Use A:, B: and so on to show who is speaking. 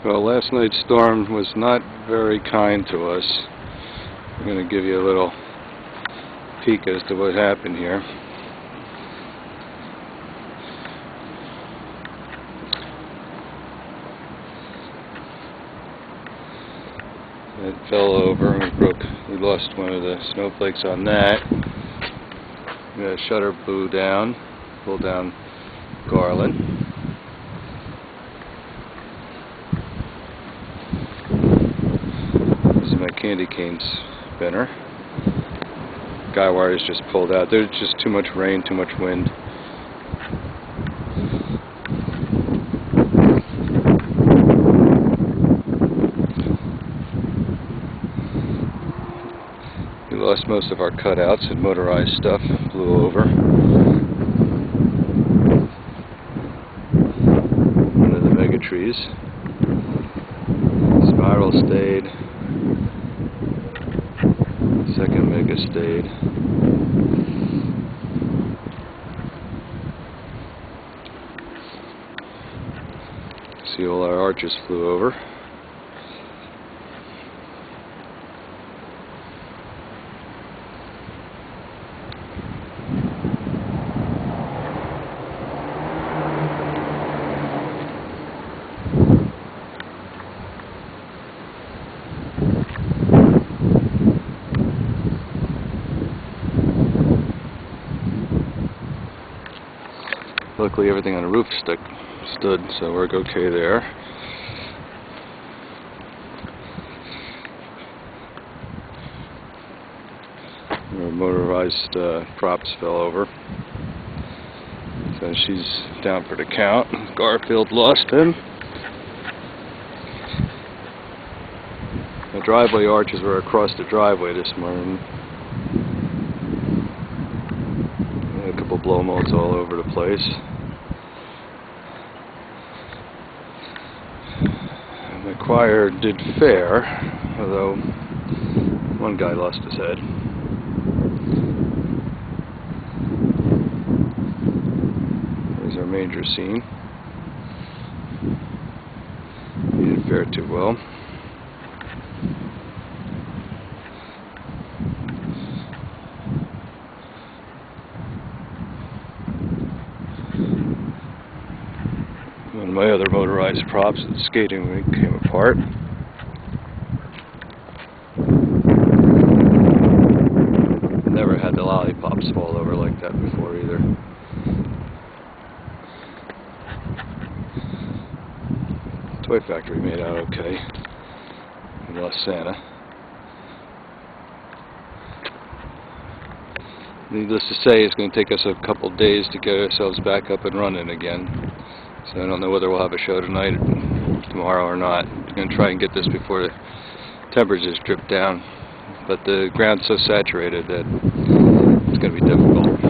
A: Well, last night's storm was not very kind to us. I'm going to give you a little peek as to what happened here. It fell over and we lost one of the snowflakes on that. The shutter blew down, pulled down garland. This is my candy cane spinner. Guy wires just pulled out. There's just too much rain, too much wind. We lost most of our cutouts and motorized stuff blew over. One of the mega trees. Spiral stayed. Second mega stayed. See, all our arches flew over. Luckily everything on the roof stood, so we're okay there. Our motorized props fell over. So she's down for the count. Garfield lost him. The driveway arches were across the driveway this morning. A couple blow molds all over the place. The choir did fair, although one guy lost his head. There's our major scene. He didn't fare too well. One of my other motorized props at the skating rink came apart. Never had the lollipops fall over like that before either. Toy Factory made out okay. We lost Santa. Needless to say, it's going to take us a couple days to get ourselves back up and running again. So I don't know whether we'll have a show tonight, tomorrow or not. I'm going to try and get this before the temperatures drip down. But the ground's so saturated that it's going to be difficult.